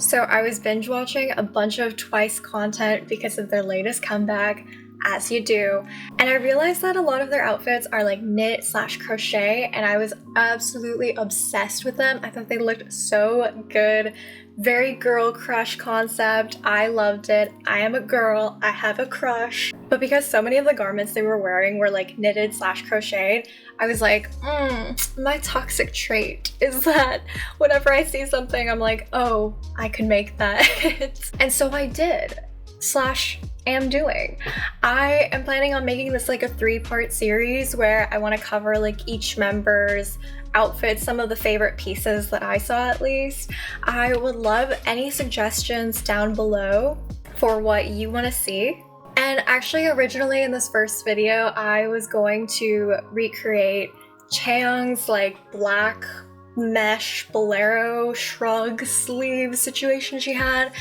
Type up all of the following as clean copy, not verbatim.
So I was binge watching a bunch of Twice content because of their latest comeback, as you do, and I realized that a lot of their outfits are like knit slash crochet, and I was absolutely obsessed with them. I thought they looked so good. Very girl crush concept. I loved it. I am a girl. I have a crush. But because so many of the garments they were wearing were like knitted slash crocheted, I was like, my toxic trait is that whenever I see something, I'm like, oh, I could make that. And so I did. Slash am doing. I am planning on making this like a 3-part series where I want to cover like each member's outfits, some of the favorite pieces that I saw at least. I would love any suggestions down below for what you want to see. And actually originally in this first video, I was going to recreate Chaeyoung's like black mesh bolero shrug sleeve situation she had.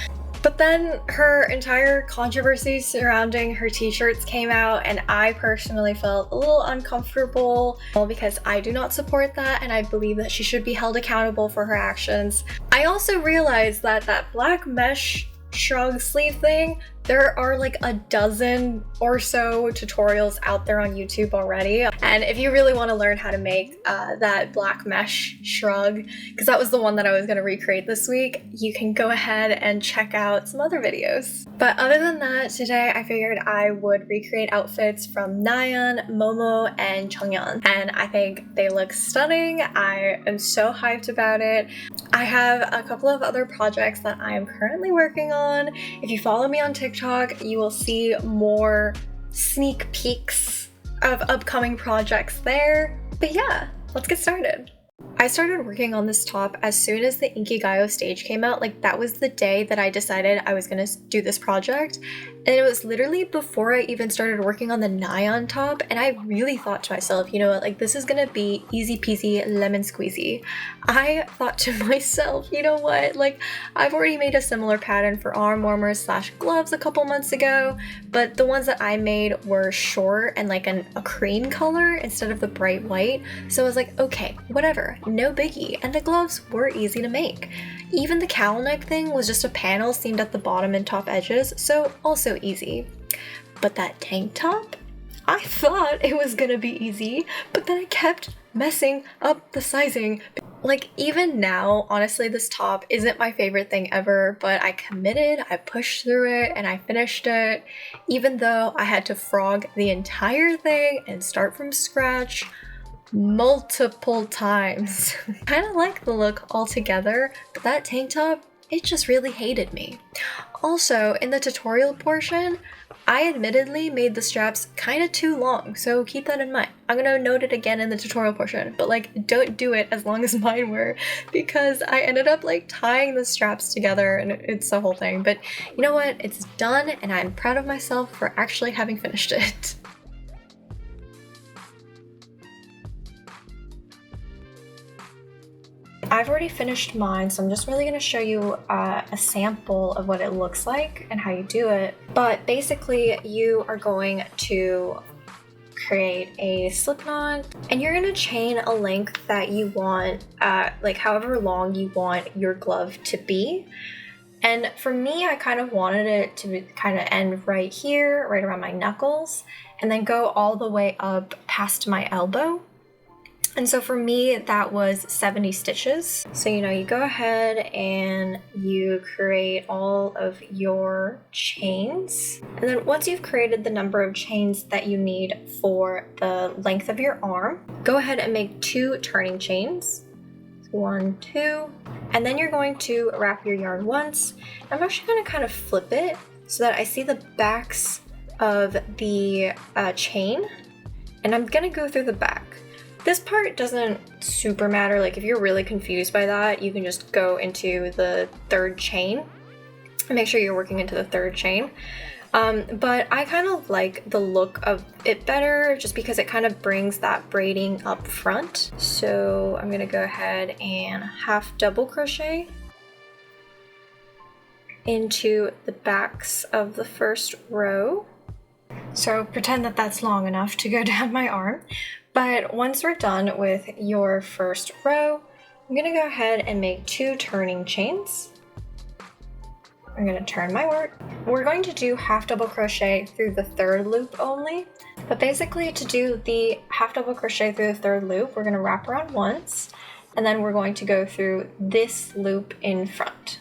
But then her entire controversy surrounding her t-shirts came out, and I personally felt a little uncomfortable because I do not support that, and I believe that she should be held accountable for her actions. I also realized that that black mesh shrug sleeve thing, there are like a dozen or so tutorials out there on YouTube already. And if you really want to learn how to make that black mesh shrug, because that was the one that I was going to recreate this week, you can go ahead and check out some other videos. But other than that, today I figured I would recreate outfits from Nayeon, Momo, and Jeongyeon. And I think they look stunning. I am so hyped about it. I have a couple of other projects that I am currently working on. If you follow me on TikTok, you will see more sneak peeks of upcoming projects there. But yeah, let's get started. I started working on this top as soon as the Inkigayo stage came out. Like, that was the day that I decided I was gonna do this project. And it was literally before I even started working on the Nayeon top, and I really thought to myself, you know what, like this is gonna be easy peasy lemon squeezy. I thought to myself, you know what, like I've already made a similar pattern for arm warmers slash gloves a couple months ago, but the ones that I made were short and like a cream color instead of the bright white. So I was like, okay, whatever, no biggie. And the gloves were easy to make. Even the cowl neck thing was just a panel seamed at the bottom and top edges, so also easy. But that tank top? I thought it was gonna be easy, but then I kept messing up the sizing. Like, even now, honestly, this top isn't my favorite thing ever, but I committed, I pushed through it, and I finished it, even though I had to frog the entire thing and start from scratch multiple times. Kind of like the look altogether, but that tank top, it just really hated me. Also, in the tutorial portion, I admittedly made the straps kind of too long, so keep that in mind. I'm gonna note it again in the tutorial portion, but like don't do it as long as mine were, because I ended up like tying the straps together and it's the whole thing. But you know what? It's done and I'm proud of myself for actually having finished it. I've already finished mine, so I'm just really going to show you a sample of what it looks like and how you do it. But basically, you are going to create a slip knot, and you're going to chain a length that you want, like however long you want your glove to be. And for me, I kind of wanted it to kind of end right here, right around my knuckles, and then go all the way up past my elbow. And so for me, that was 70 stitches. So, you know, you go ahead and you create all of your chains. And then once you've created the number of chains that you need for the length of your arm, go ahead and make 2 turning chains. 1, 2, and then you're going to wrap your yarn once. I'm actually going to kind of flip it so that I see the backs of the chain, and I'm going to go through the back. This part doesn't super matter. Like, if you're really confused by that, you can just go into the 3rd chain and make sure you're working into the 3rd chain. But I kind of like the look of it better just because it kind of brings that braiding up front. So I'm gonna go ahead and half double crochet into the backs of the first row. So pretend that that's long enough to go down my arm. But once we're done with your first row, I'm gonna go ahead and make 2 turning chains. I'm going to turn my work. We're going to do half double crochet through the third loop only, but basically to do the half double crochet through the third loop, we're going to wrap around once, and then we're going to go through this loop in front.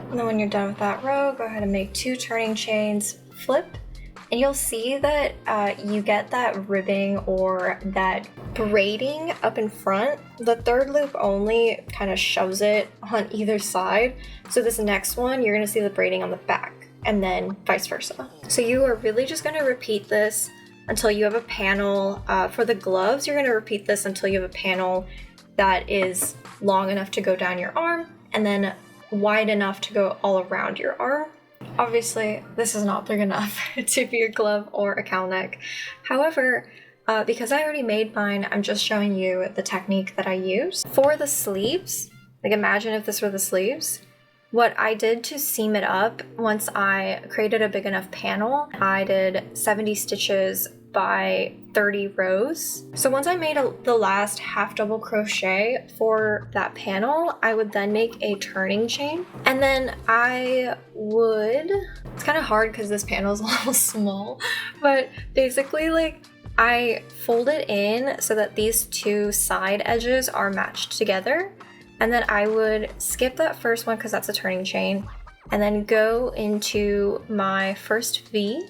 And then when you're done with that row, go ahead and make 2 turning chains, flip, and you'll see that you get that ribbing or that braiding up in front. The third loop only kind of shoves it on either side. So this next one, you're gonna see the braiding on the back and then vice versa. So you are really just gonna repeat this until you have a panel. For the gloves, you're gonna repeat this until you have a panel that is long enough to go down your arm and then wide enough to go all around your arm. Obviously, this is not big enough to be a glove or a cowl neck. However, because I already made mine, I'm just showing you the technique that I use. For the sleeves, like imagine if this were the sleeves, what I did to seam it up, once I created a big enough panel, I did 70 stitches by 30 rows. So once I made the last half double crochet for that panel, I would then make a turning chain, and then it's kind of hard because this panel is a little small, but basically like I fold it in so that these 2 side edges are matched together, and then I would skip that first one because that's a turning chain, and then go into my first V,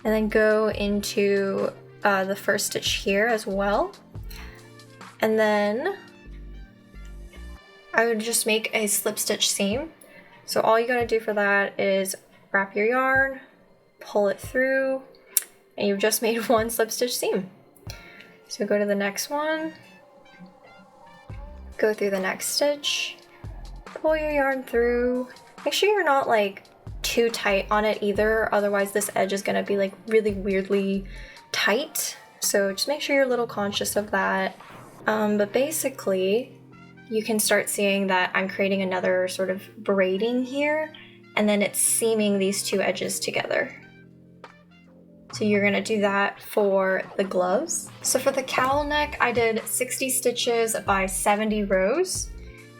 and then go into the first stitch here as well. And then I would just make a slip stitch seam. So all you gotta do for that is wrap your yarn, pull it through, and you've just made 1 slip stitch seam. So go to the next one, go through the next stitch, pull your yarn through. Make sure you're not like too tight on it either, otherwise this edge is gonna be like really weirdly tight. So just make sure you're a little conscious of that. But basically, you can start seeing that I'm creating another sort of braiding here, and then it's seaming these 2 edges together. So you're gonna do that for the gloves. So for the cowl neck, I did 60 stitches by 70 rows.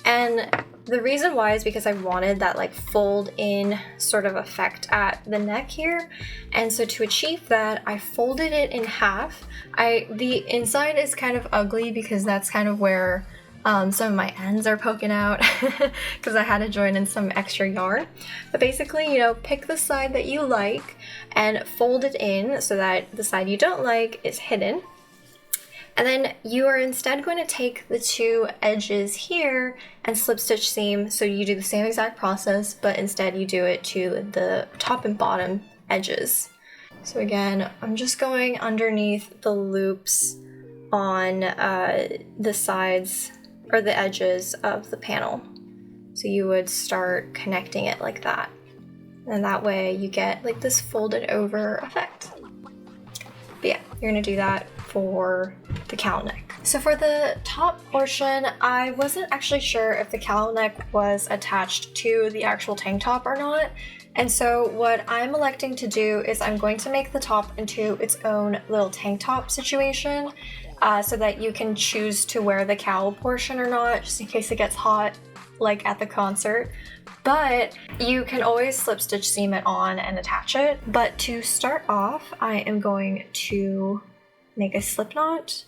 And the reason why is because I wanted that like fold in sort of effect at the neck here. And so to achieve that, I folded it in half. The inside is kind of ugly because that's kind of where some of my ends are poking out because I had to join in some extra yarn. But basically, you know, pick the side that you like and fold it in so that the side you don't like is hidden. And then you are instead going to take the 2 edges here and slip stitch seam. So you do the same exact process, but instead you do it to the top and bottom edges. So again, I'm just going underneath the loops on the sides or the edges of the panel. So you would start connecting it like that. And that way you get like this folded over effect. But yeah, you're gonna do that for the cowl neck. So for the top portion, I wasn't actually sure if the cowl neck was attached to the actual tank top or not. And so what I'm electing to do is I'm going to make the top into its own little tank top situation so that you can choose to wear the cowl portion or not, just in case it gets hot like at the concert. But you can always slip stitch seam it on and attach it. But to start off, I am going to make a slip knot,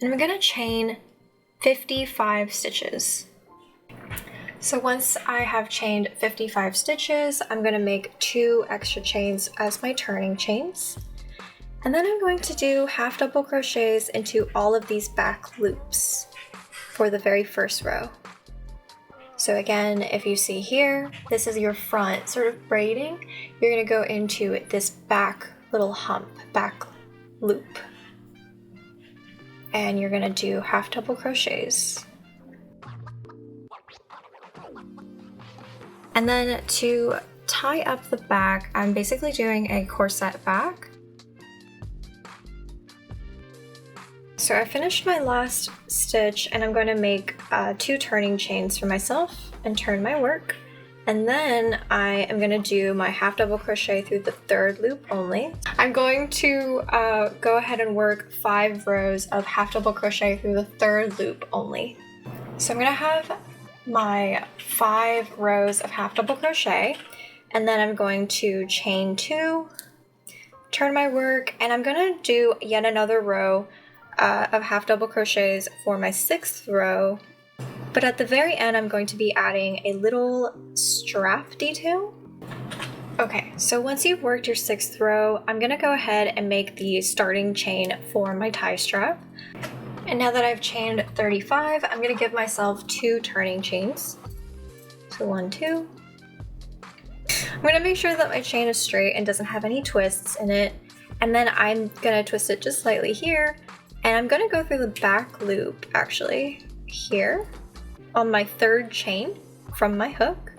and I'm gonna chain 55 stitches. So once I have chained 55 stitches, I'm gonna make 2 extra chains as my turning chains. And then I'm going to do half double crochets into all of these back loops for the very first row. So again, if you see here, this is your front sort of braiding. You're gonna go into this back little hump, back loop. And you're gonna do half double crochets. And then to tie up the back, I'm basically doing a corset back. So I finished my last stitch and I'm going to make 2 turning chains for myself and turn my work. And then I am gonna do my half double crochet through the third loop only. I'm going to go ahead and work 5 rows of half double crochet through the third loop only. So I'm gonna have my 5 rows of half double crochet, and then I'm going to chain 2, turn my work, and I'm gonna do yet another row of half double crochets for my 6th row. But at the very end, I'm going to be adding a little strap detail. Okay, so once you've worked your 6th row, I'm gonna go ahead and make the starting chain for my tie strap. And now that I've chained 35, I'm gonna give myself 2 turning chains. So 1, 2. I'm gonna make sure that my chain is straight and doesn't have any twists in it. And then I'm gonna twist it just slightly here. And I'm gonna go through the back loop, actually, here on my 3rd chain from my hook.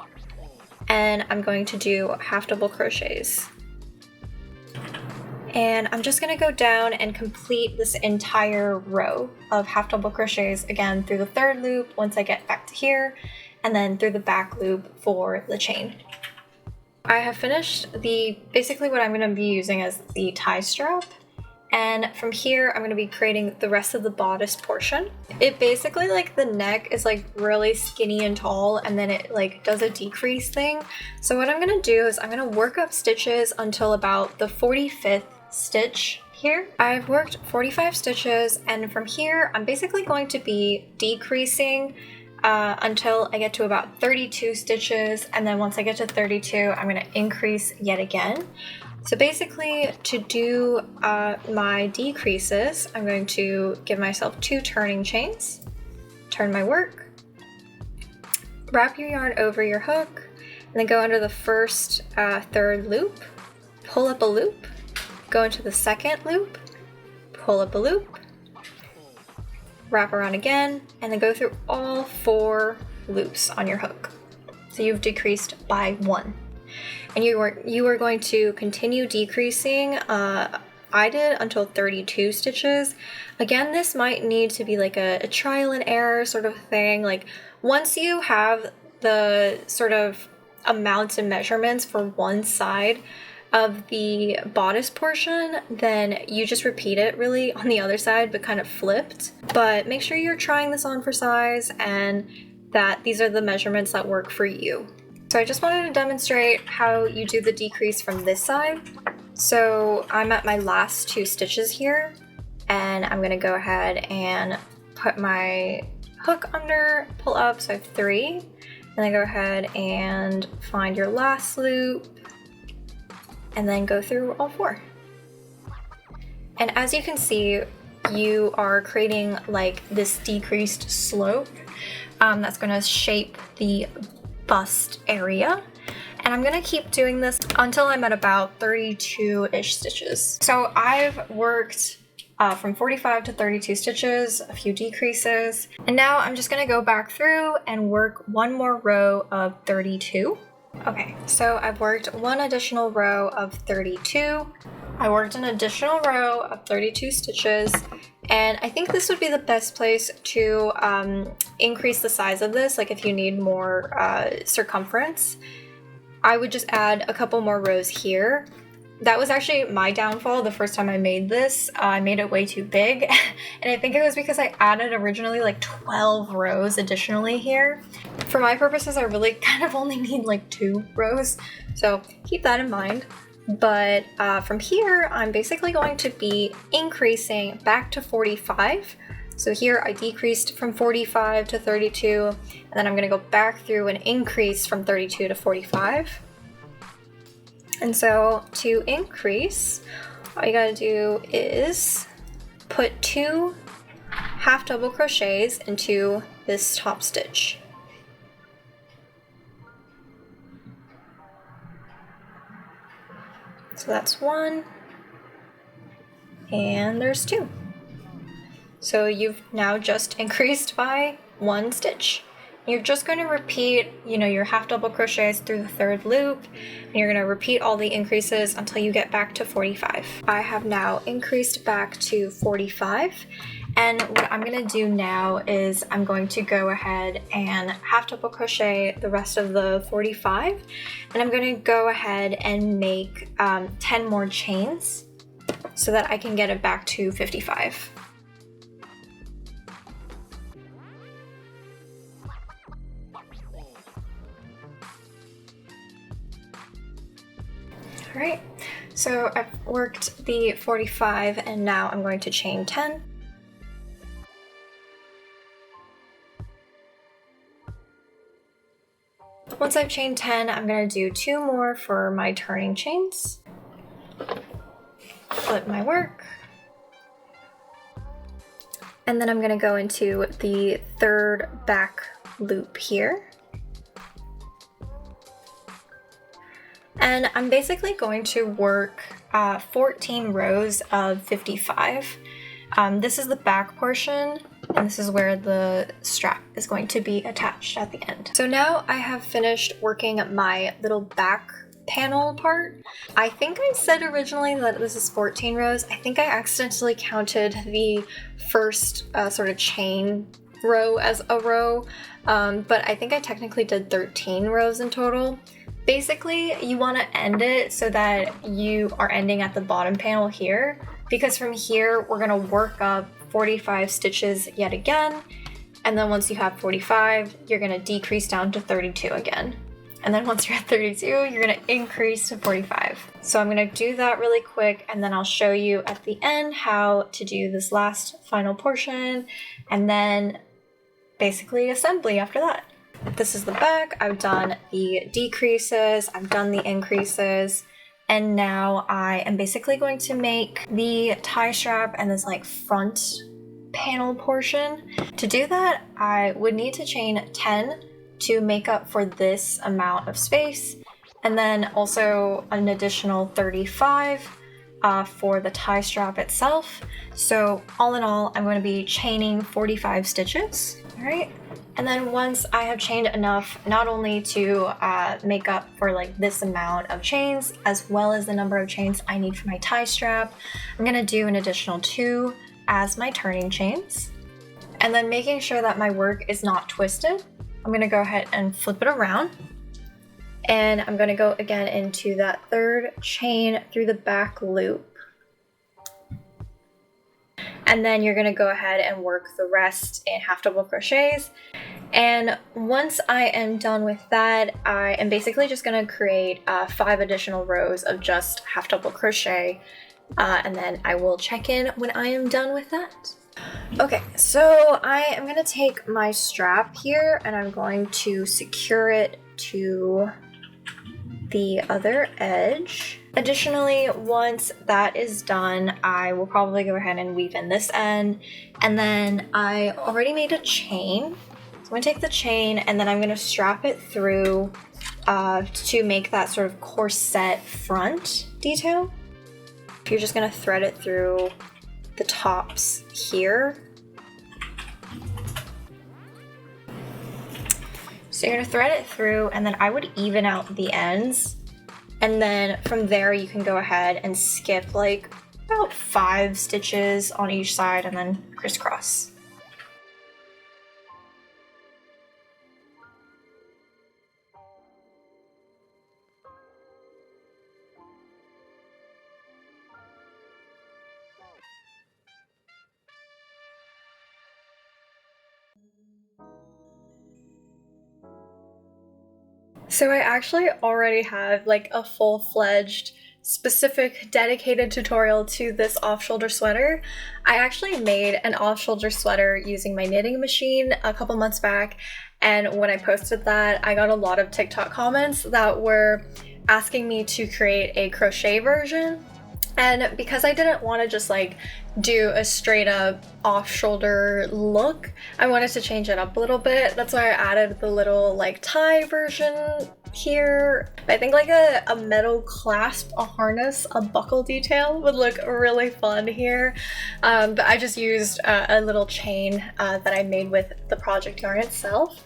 And I'm going to do half double crochets. And I'm just gonna go down and complete this entire row of half double crochets again through the 3rd loop once I get back to here, and then through the back loop for the chain. I have finished basically what I'm gonna be using as the tie strap. And from here, I'm gonna be creating the rest of the bodice portion. It basically, like, the neck is like really skinny and tall, and then it like does a decrease thing. So what I'm gonna do is I'm gonna work up stitches until about the 45th stitch here. I've worked 45 stitches, and from here, I'm basically going to be decreasing until I get to about 32 stitches, and then once I get to 32, I'm gonna increase yet again. So basically, to do my decreases, I'm going to give myself 2 turning chains, turn my work, wrap your yarn over your hook, and then go under the first 3rd loop, pull up a loop, go into the 2nd loop, pull up a loop, wrap around again, and then go through all 4 loops on your hook. So you've decreased by 1. And you are going to continue decreasing. I did until 32 stitches. Again, this might need to be like a trial and error sort of thing. Like, once you have the sort of amounts and measurements for one side of the bodice portion, then you just repeat it really on the other side, but kind of flipped. But make sure you're trying this on for size and that these are the measurements that work for you. So I just wanted to demonstrate how you do the decrease from this side. So I'm at my last 2 stitches here, and I'm gonna go ahead and put my hook under, pull up, so I have 3, and then go ahead and find your last loop, and then go through all 4. And as you can see, you are creating like this decreased slope that's gonna shape the bust area, and I'm gonna keep doing this until I'm at about 32-ish stitches. So I've worked from 45 to 32 stitches, a few decreases, and now I'm just gonna go back through and work 1 more row of 32. Okay, so I've worked 1 additional row of 32. I worked an additional row of 32 stitches, and I think this would be the best place to increase the size of this. Like, if you need more circumference, I would just add a couple more rows here. That was actually my downfall the first time I made this. I made it way too big, and I think it was because I added originally like 12 rows additionally here. For my purposes, I really kind of only need like 2 rows, so keep that in mind. But from here, I'm basically going to be increasing back to 45. So here I decreased from 45 to 32, and then I'm gonna go back through and increase from 32 to 45. And so to increase, all you gotta do is put 2 half double crochets into this top stitch. So that's 1, and there's 2. So you've now just increased by 1 stitch. You're just going to repeat, your half double crochets through the 3rd loop, and you're going to repeat all the increases until you get back to 45. I have now increased back to 45, And what I'm gonna do now is I'm going to go ahead and half double crochet the rest of the 45, and I'm gonna go ahead and make 10 more chains so that I can get it back to 55. All right, so I've worked the 45 and now I'm going to chain 10. Once I've chained 10, I'm going to do 2 more for my turning chains. Flip my work. And then I'm going to go into the 3rd back loop here. And I'm basically going to work 14 rows of 55. This is the back portion, and this is where the strap is going to be attached at the end. So now I have finished working my little back panel part. I think I said originally that this is 14 rows. I think I accidentally counted the first sort of chain row as a row, but I think I technically did 13 rows in total. Basically, you want to end it so that you are ending at the bottom panel here, because from here we're going to work up 45 stitches yet again, and then once you have 45, you're going to decrease down to 32 again. And then once you're at 32, you're going to increase to 45. So I'm going to do that really quick, and then I'll show you at the end how to do this last final portion, and then basically assembly after that. This is the back. I've done the decreases, I've done the increases, and now I am basically going to make the tie strap and this like front panel portion. To do that, I would need to chain 10 to make up for this amount of space, and then also an additional 35 for the tie strap itself. So all in all, I'm going to be chaining 45 stitches. All right. And then once I have chained enough, not only to make up for like this amount of chains, as well as the number of chains I need for my tie strap, I'm gonna do an additional 2 as my turning chains. And then making sure that my work is not twisted, I'm gonna go ahead and flip it around. And I'm gonna go again into that 3rd chain through the back loop. And then you're gonna go ahead and work the rest in half double crochets. And once I am done with that, I am basically just gonna create 5 additional rows of just half double crochet, and then I will check in when I am done with that. Okay, so I am gonna take my strap here and I'm going to secure it to the other edge. Additionally, once that is done, I will probably go ahead and weave in this end, and then I already made a chain. So I'm gonna take the chain and then I'm gonna strap it through to make that sort of corset front detail. You're just gonna thread it through the tops here. So you're gonna thread it through, and then I would even out the ends. And then from there you can go ahead and skip like about 5 stitches on each side and then crisscross. So I actually already have like a full-fledged specific dedicated tutorial to this off-shoulder sweater. I actually made an off-shoulder sweater using my knitting machine a couple months back, and when I posted that, I got a lot of TikTok comments that were asking me to create a crochet version. And because I didn't want to just like do a straight up off-shoulder look, I wanted to change it up a little bit. That's why I added the little like tie version here. I think like a metal clasp, a harness, a buckle detail would look really fun here. But I just used a little chain that I made with the project yarn itself.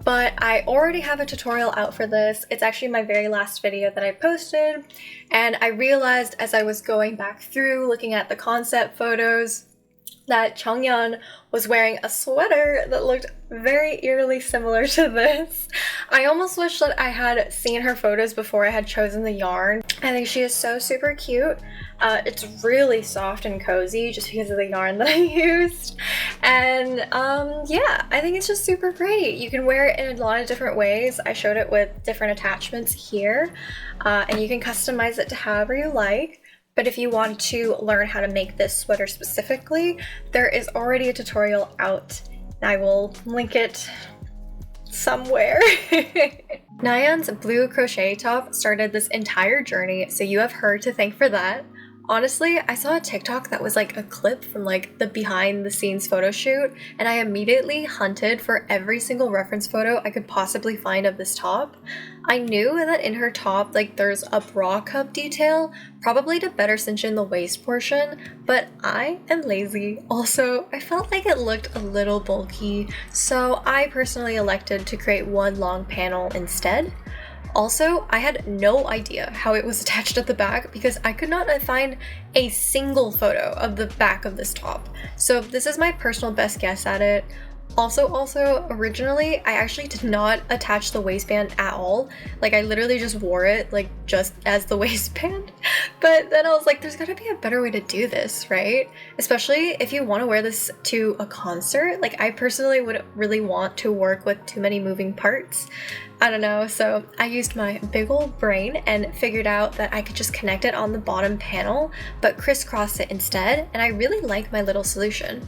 But I already have a tutorial out for this. It's actually my very last video that I posted, and I realized as I was going back through looking at the concept photos that Jeongyeon was wearing a sweater that looked very eerily similar to this. I almost wish that I had seen her photos before I had chosen the yarn. I think she is so super cute. It's really soft and cozy just because of the yarn that I used. And yeah, I think it's just super great. You can wear it in a lot of different ways. I showed it with different attachments here, and you can customize it to however you like. But if you want to learn how to make this sweater specifically, there is already a tutorial out. I will link it somewhere. Nayeon's blue crochet top started this entire journey, so you have her to thank for that. Honestly, I saw a TikTok that was like a clip from like the behind the scenes photo shoot, and I immediately hunted for every single reference photo I could possibly find of this top. I knew that in her top, like there's a bra cup detail, probably to better cinch in the waist portion, but I am lazy. Also, I felt like it looked a little bulky, so I personally elected to create one long panel instead. Also, I had no idea how it was attached at the back because I could not find a single photo of the back of this top. So this is my personal best guess at it. Also, originally, I actually did not attach the waistband at all. Like, I literally just wore it, like, just as the waistband. But then I was like, there's gotta be a better way to do this, right? Especially if you want to wear this to a concert. Like, I personally wouldn't really want to work with too many moving parts. I don't know, so I used my big old brain and figured out that I could just connect it on the bottom panel, but crisscross it instead, and I really like my little solution.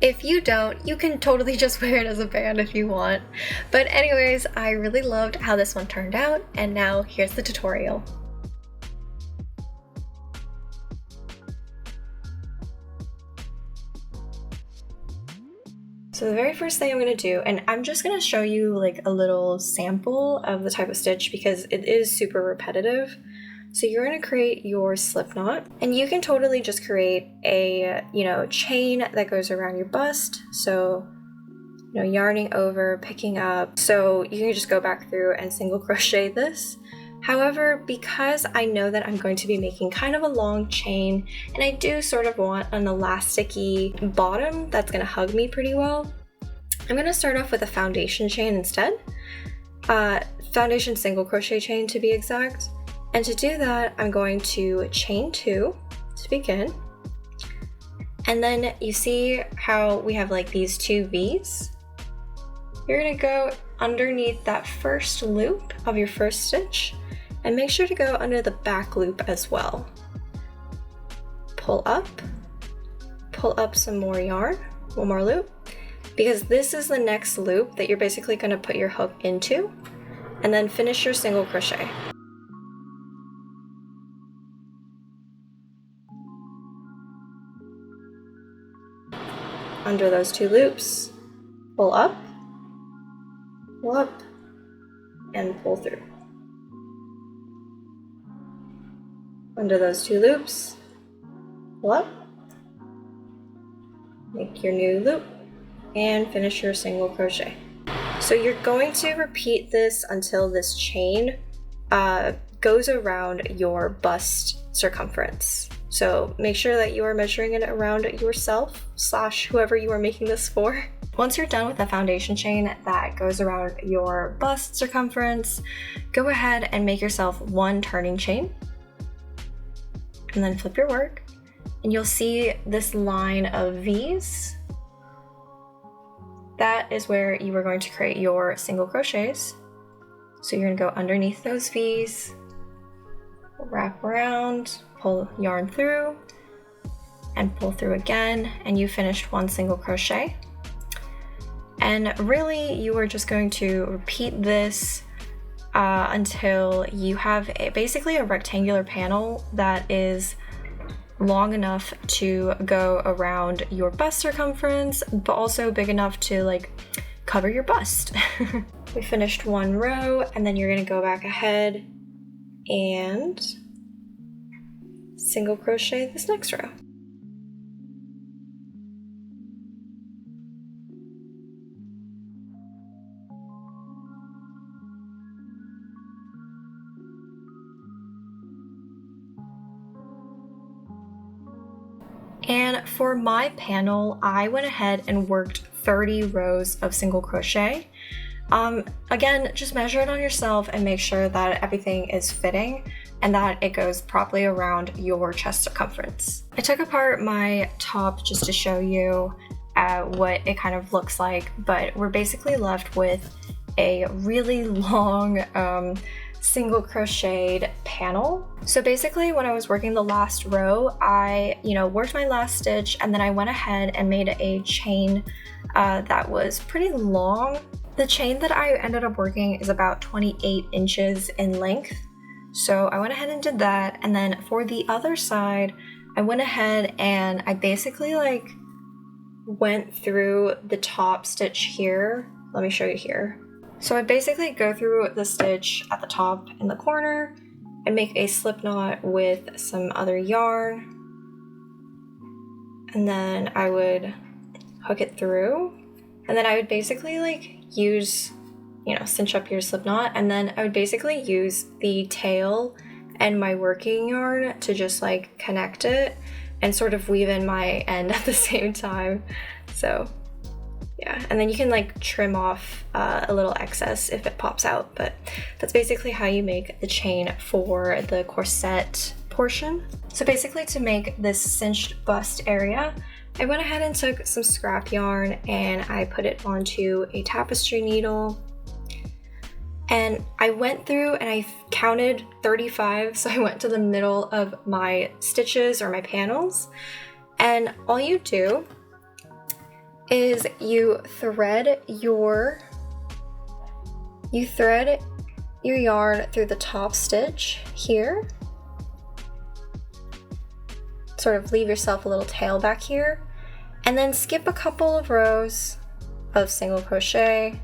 If you don't, you can totally just wear it as a band if you want. But anyways, I really loved how this one turned out, and now here's the tutorial. So the very first thing I'm going to do, and I'm just going to show you like a little sample of the type of stitch because it is super repetitive. So you're going to create your slip knot, and you can totally just create a, chain that goes around your bust. So, yarning over, picking up. So you can just go back through and single crochet this. However, because I know that I'm going to be making kind of a long chain, and I do sort of want an elasticy bottom that's going to hug me pretty well, I'm going to start off with a foundation chain instead. Foundation single crochet chain to be exact. And to do that, I'm going to chain 2 to begin. And then you see how we have like these 2 V's? You're going to go underneath that first loop of your first stitch, and make sure to go under the back loop as well. Pull up some more yarn, one more loop, because this is the next loop that you're basically going to put your hook into, and then finish your single crochet. Under those 2 loops, pull up, and pull through. Under those 2 loops, pull up, make your new loop, and finish your single crochet. So you're going to repeat this until this chain goes around your bust circumference. So make sure that you are measuring it around yourself / whoever you are making this for. Once you're done with the foundation chain that goes around your bust circumference, go ahead and make yourself 1 turning chain, and then flip your work, and you'll see this line of V's. That is where you are going to create your single crochets. So you're going to go underneath those V's, wrap around, pull yarn through, and pull through again, and you finished 1 single crochet. And really, you are just going to repeat this until you have basically a rectangular panel that is long enough to go around your bust circumference, but also big enough to like cover your bust. We finished 1 row, and then you're going to go back ahead and single crochet this next row. And then for my panel, I went ahead and worked 30 rows of single crochet. Again, just measure it on yourself and make sure that everything is fitting and that it goes properly around your chest circumference. I took apart my top just to show you what it kind of looks like, but we're basically left with a really long single crocheted panel. So basically when I was working the last row, I worked my last stitch and then I went ahead and made a chain that was pretty long. The chain that I ended up working is about 28 inches in length. So I went ahead and did that, and then for the other side, I went ahead and I basically went through the top stitch here. Let me show you here. So I basically go through the stitch at the top in the corner and make a slip knot with some other yarn. And then I would hook it through. And then I would basically use, cinch up your slip knot. And then I would basically use the tail and my working yarn to just connect it and sort of weave in my end at the same time. So yeah, and then you can trim off a little excess if it pops out, but that's basically how you make the chain for the corset portion. So basically to make this cinched bust area, I went ahead and took some scrap yarn and I put it onto a tapestry needle. And I went through and I counted 35, so I went to the middle of my stitches or my panels. And all you do is you thread your yarn through the top stitch here. Sort of leave yourself a little tail back here, and then skip a couple of rows of single crochet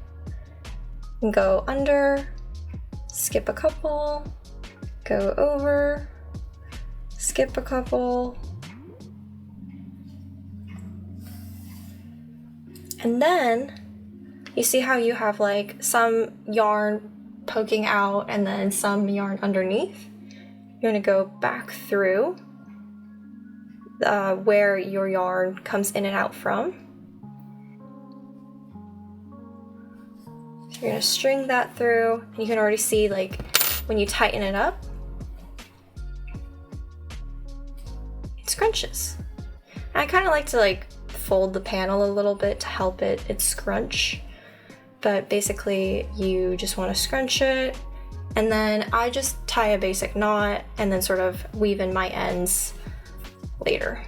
and go under, skip a couple, go over, skip a couple, and then you see how you have some yarn poking out and then some yarn underneath. You're going to go back through where your yarn comes in and out from. So you're going to string that through, and you can already see when you tighten it up, it scrunches. And I kind of like to fold the panel a little bit to help it scrunch, but basically you just want to scrunch it, and then I just tie a basic knot and then sort of weave in my ends later.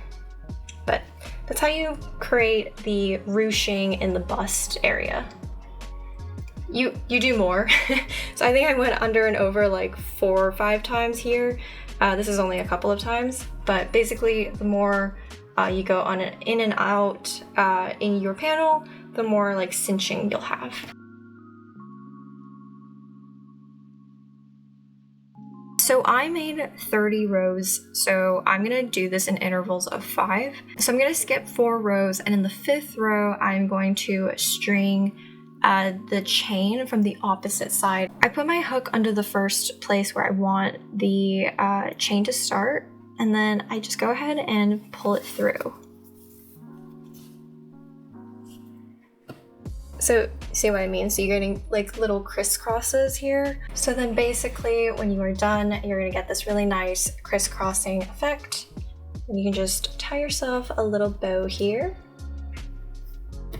But that's how you create the ruching in the bust area. You do more. So I think I went under and over 4 or 5 times here. This is only a couple of times, but basically the more you go on in and out in your panel, the more cinching you'll have. So I made 30 rows, so I'm gonna do this in intervals of 5. So I'm gonna skip 4 rows, and in the 5th row, I'm going to string the chain from the opposite side. I put my hook under the first place where I want the chain to start, and then I just go ahead and pull it through. So see what I mean? So you're getting little crisscrosses here. So then basically when you are done, you're gonna get this really nice crisscrossing effect. And you can just tie yourself a little bow here.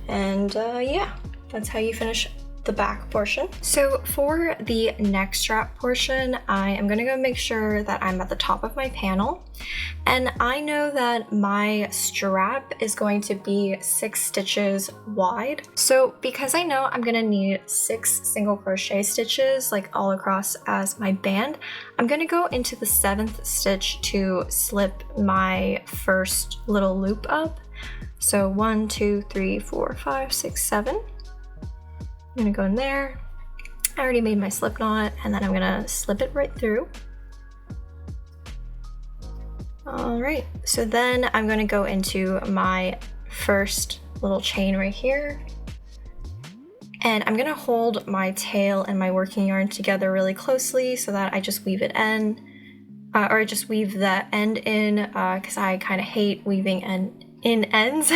And yeah, that's how you finish the back portion. So for the neck strap portion, I am gonna go make sure that I'm at the top of my panel. And I know that my strap is going to be 6 stitches wide. So because I know I'm gonna need 6 single crochet stitches all across as my band, I'm gonna go into the 7th stitch to slip my first little loop up. So 1, 2, 3, 4, 5, 6, 7. I'm gonna go in there. I already made my slip knot, and then I'm gonna slip it right through. All right, so then I'm gonna go into my first little chain right here. And I'm gonna hold my tail and my working yarn together really closely so that I just weave it in, or I just weave the end in, because I kind of hate weaving in ends.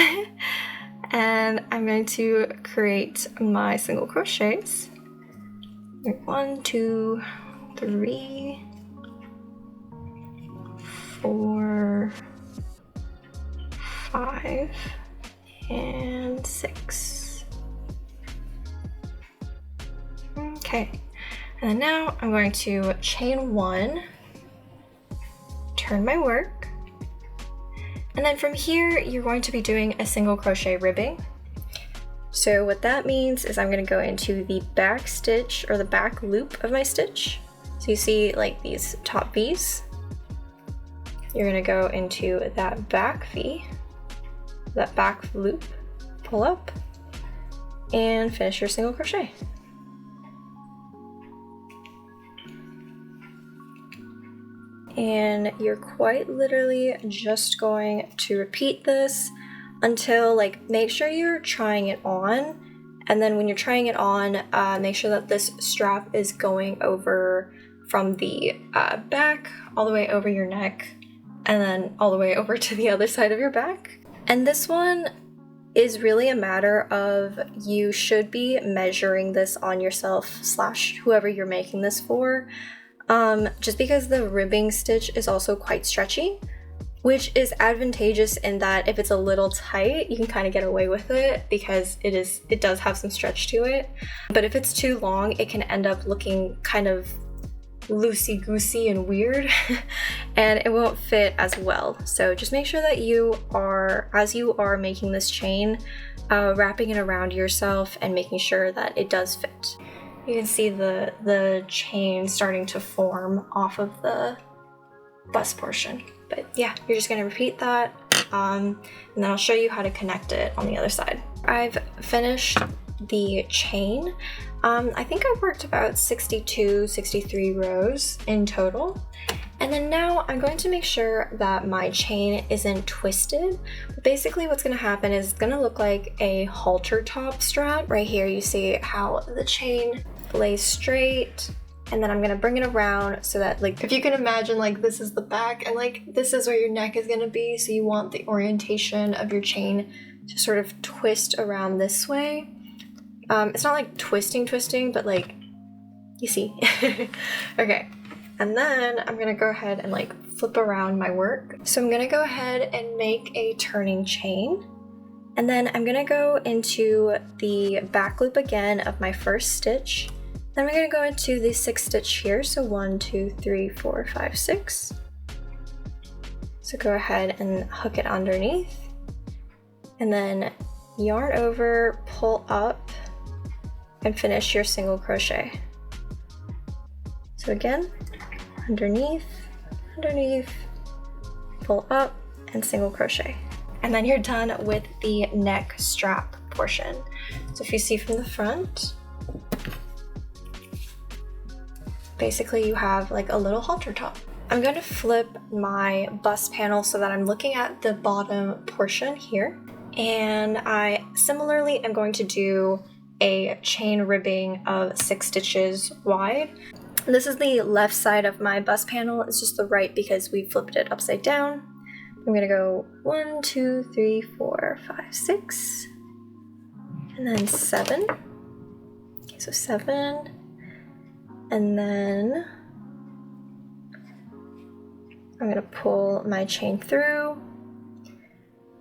And I'm going to create my single crochets. 1, 2, 3, 4, 5, and 6. Okay, and then now I'm going to chain 1, turn my work, and then from here you're going to be doing a single crochet ribbing. So what that means is I'm going to go into the back stitch or the back loop of my stitch. So you see like these top V's. You're going to go into that back V, that back loop, pull up, and finish your single crochet. And you're quite literally just going to repeat this until, like, make sure you're trying it on, and then when you're trying it on, make sure that this strap is going over from the back all the way over your neck, and then all the way over to the other side of your back. And this one is really a matter of, you should be measuring this on yourself / whoever you're making this for, just because the ribbing stitch is also quite stretchy, which is advantageous in that if it's a little tight, you can kind of get away with it because it does have some stretch to it. But if it's too long, it can end up looking kind of loosey-goosey and weird and it won't fit as well. So just make sure that you are, as you are making this chain, wrapping it around yourself and making sure that it does fit. You can see the chain starting to form off of the bust portion. But yeah, you're just gonna repeat that, and then I'll show you how to connect it on the other side. I've finished the chain. I think I worked about 62, 63 rows in total. And then now I'm going to make sure that my chain isn't twisted. But basically what's gonna happen is it's gonna look like a halter top strap. Right here you see how the chain lays straight, and then I'm gonna bring it around so that, like, if you can imagine, like, this is the back and like this is where your neck is gonna be, so you want the orientation of your chain to sort of twist around this way. It's not like twisting, but like, you see. Okay, and then I'm gonna go ahead and like flip around my work. So I'm gonna go ahead and make a turning chain, and then I'm gonna go into the back loop again of my first stitch. Then we're going to go into the 6th stitch here, so 1, 2, 3, 4, 5, 6. So go ahead and hook it underneath, and then yarn over, pull up, and finish your single crochet. So again, underneath, pull up, and single crochet. And then you're done with the neck strap portion. So if you see from the front, basically you have like a little halter top. I'm going to flip my bust panel so that I'm looking at the bottom portion here, and I similarly am going to do a chain ribbing of 6 stitches wide. This is the left side of my bust panel, it's just the right because we flipped it upside down. I'm gonna go 1, 2, 3, 4, 5, 6, and then 7. Okay, so 7. And then I'm gonna pull my chain through,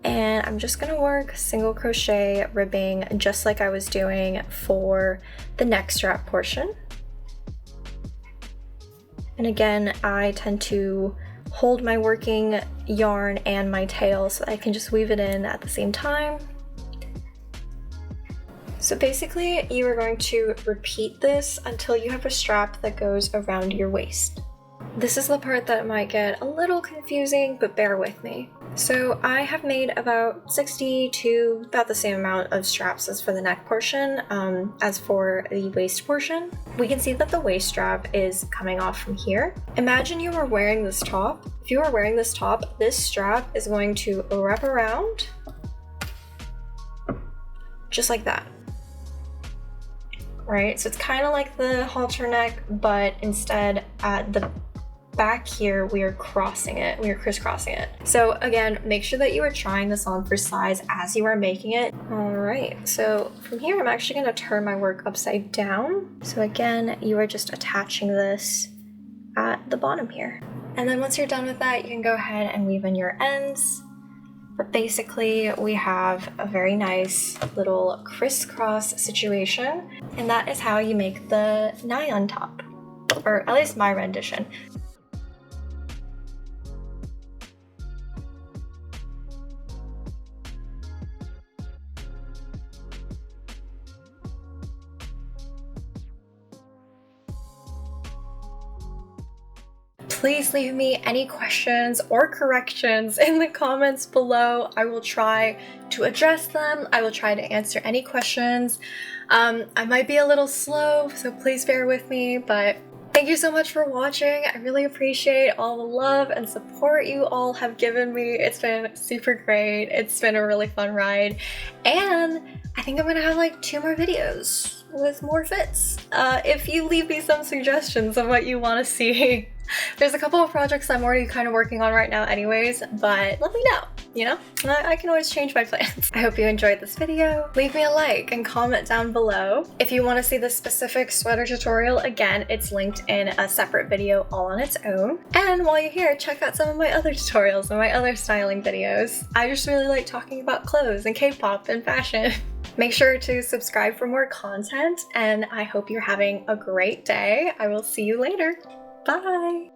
and I'm just gonna work single crochet ribbing just like I was doing for the neck strap portion. And again, I tend to hold my working yarn and my tail so I can just weave it in at the same time. So basically, you are going to repeat this until you have a strap that goes around your waist. This is the part that might get a little confusing, but bear with me. So I have made about 60 to about the same amount of straps as for the neck portion. As for the waist portion, we can see that the waist strap is coming off from here. Imagine you were wearing this top. If you are wearing this top, this strap is going to wrap around just like that. Right, so it's kind of like the halter neck, but instead at the back here we are crossing it, we are crisscrossing it. So again, make sure that you are trying this on for size as you are making it. All right, so from here I'm actually going to turn my work upside down. So again, you are just attaching this at the bottom here. And then once you're done with that, you can go ahead and weave in your ends. But basically we have a very nice little crisscross situation, and that is how you make the Nayeon top, or at least my rendition. Please leave me any questions or corrections in the comments below. I will try to address them. I will try to answer any questions. I might be a little slow, so please bear with me, but thank you so much for watching. I really appreciate all the love and support you all have given me. It's been super great. It's been a really fun ride. And I think I'm gonna have like 2 more videos with more fits. If you leave me some suggestions of what you want to see. There's a couple of projects I'm already kind of working on right now anyways, but let me know, you know? I can always change my plans. I hope you enjoyed this video. Leave me a like and comment down below. If you want to see this specific sweater tutorial, again, it's linked in a separate video all on its own. And while you're here, check out some of my other tutorials and my other styling videos. I just really like talking about clothes and K-pop and fashion. Make sure to subscribe for more content, and I hope you're having a great day. I will see you later. Bye!